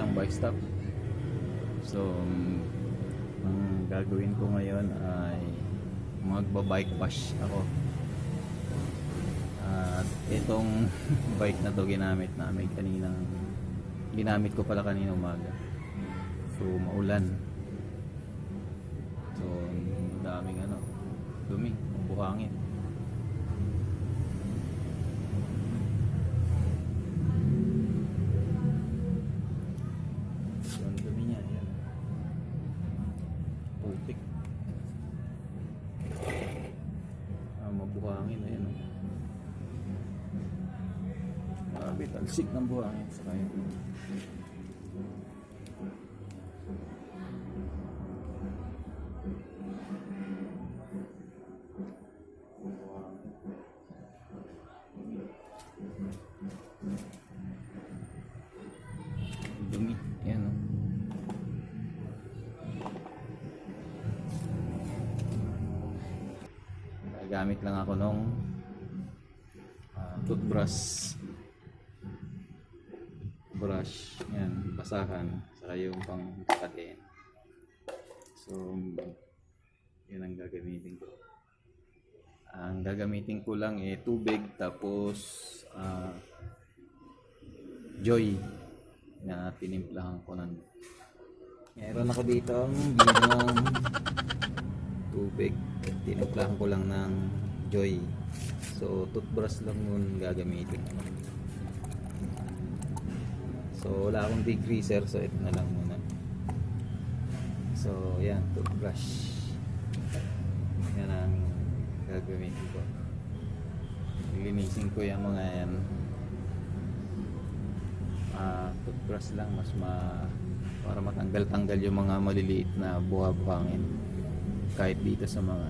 ang bike stop. So ang gagawin ko ngayon ay magba-bike wash ako. At itong bike na to ginamit ko pala kanina umaga. So maulan. So daming dumi, buhangin. So ang dumi niya, yan. Putik. Mabuhangin, ayan. Grabe, talsik ng buhangin sa kayo. Dumi, yan gamit lang ako nung toothbrush yan, basahan saka yung pang katin. So yun ang gagamitin ko. Ang gagamitin ko lang tubig, tapos Joy na tinimplahan ko ng meron ako dito ang ginawang tubig, tinimplahan ko lang ng Joy. So toothbrush lang nun gagamitin. So wala akong degreaser, so ito na lang muna. So yan, toothbrush yan ang gagamitin ko. Lilinisin ko yung mga yan. Toothbrush lang, para matanggal-tanggal yung mga maliliit na buha-buhangin kahit dito sa mga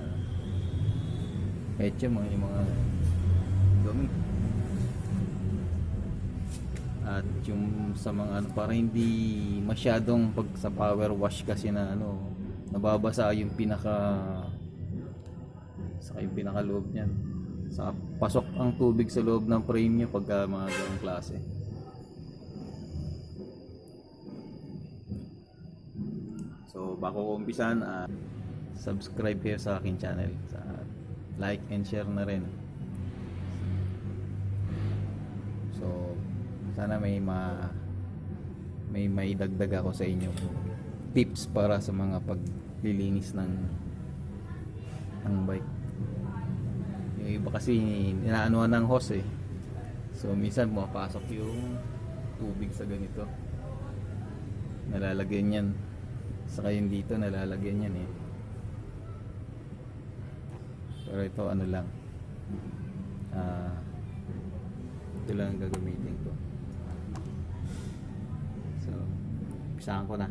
kahit yung mga dumi. At yung sa mga para hindi masyadong pag sa power wash kasi na nababasa yung pinaka loob niyan. Sa pasok ang tubig sa loob ng frame niya pagka mga ganung klase. So bago ko umpisan, subscribe kayo sa akin channel, like and share na rin. So sana may maidagdag ako sa inyo tips para sa mga paglilinis ng bike. Yung iba kasi inaanuhan ng hose so minsan pumapasok yung tubig sa ganito, nalalagyan yan, saka yung dito nalalagyan yan pero ito lang, ito lang ang gagamitin ko. So pisahan ko na.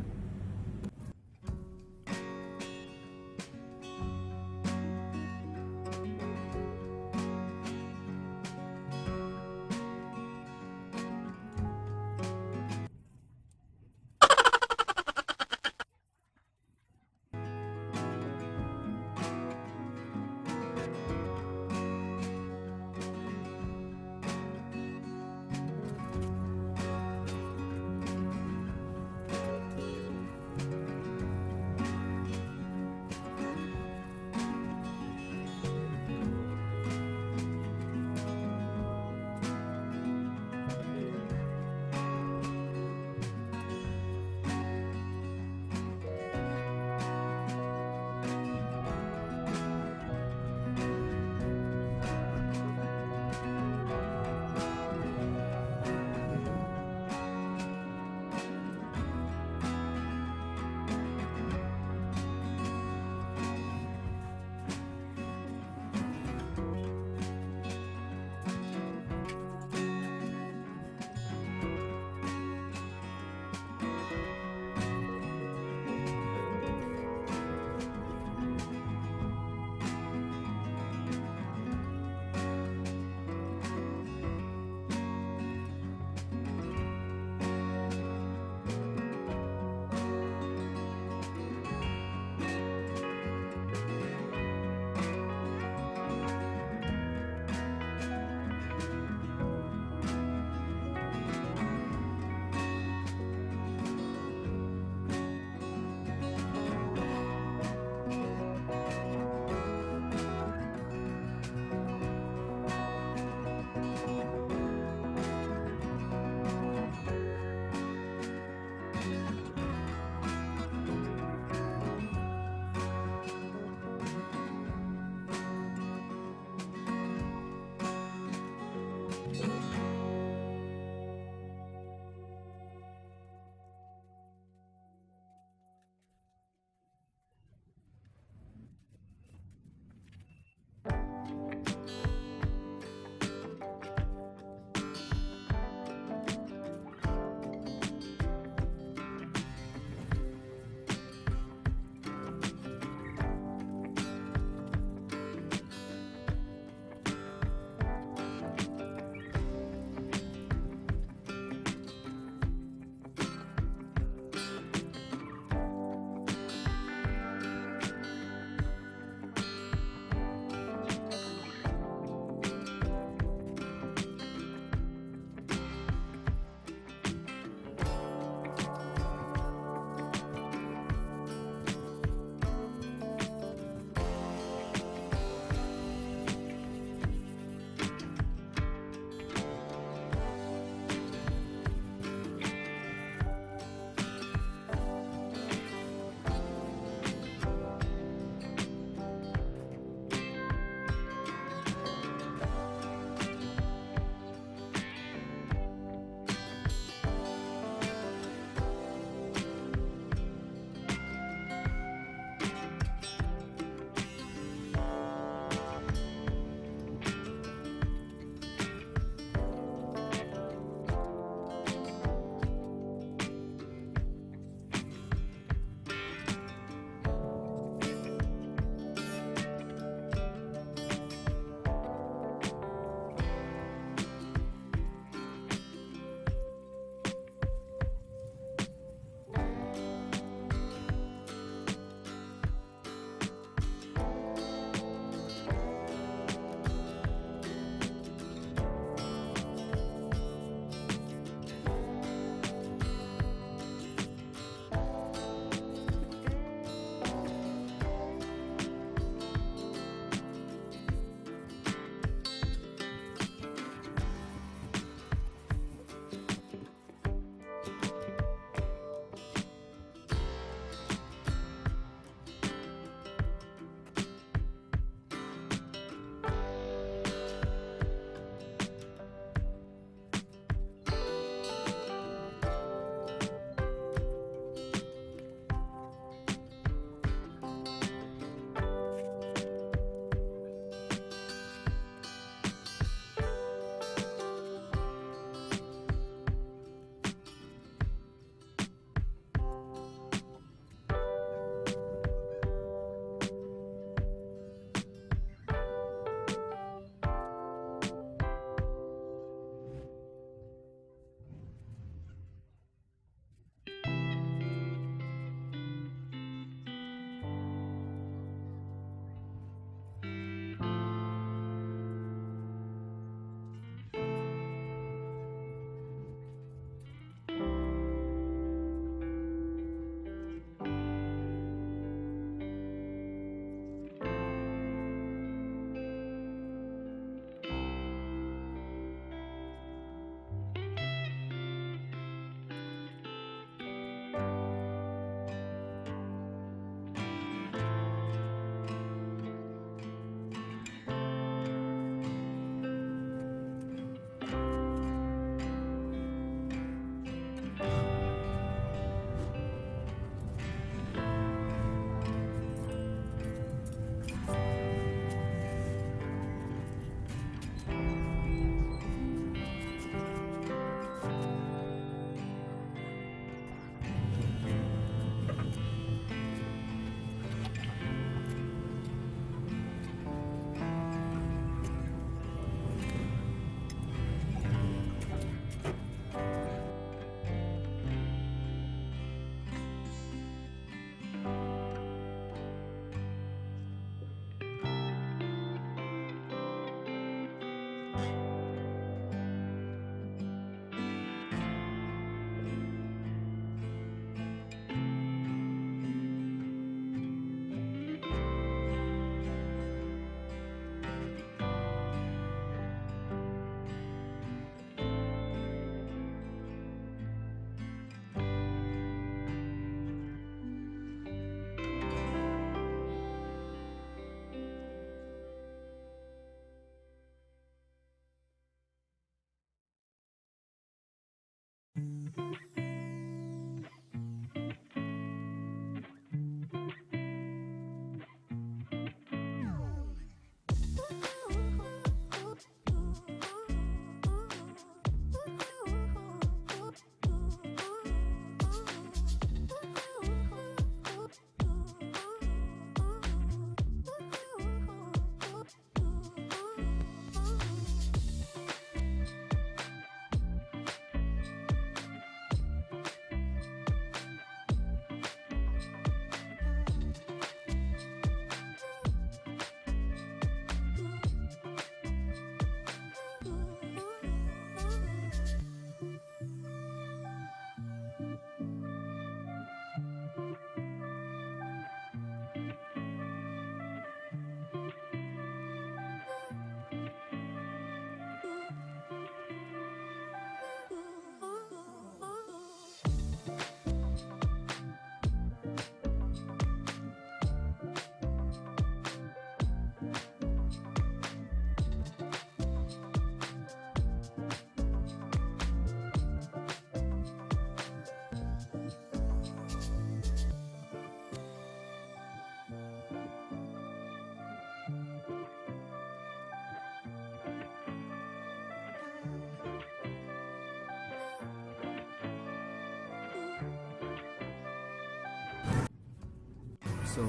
So,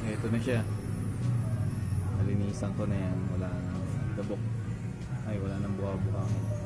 ito na siya. Nalinisan ko na yan. Wala nang gabok. Ay, wala nang buha-buhangin.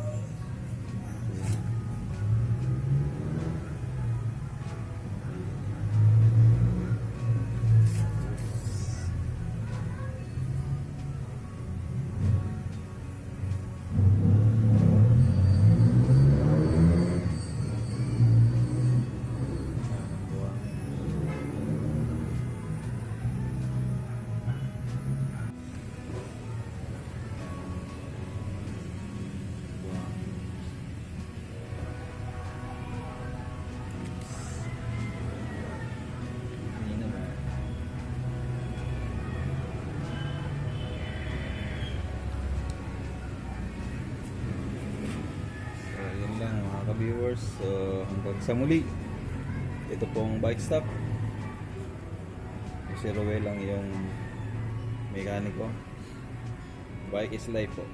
Viewers, so hanggang sa muli, ito pong bike stop. Si Roel lang yung mekaniko. Bike is life po.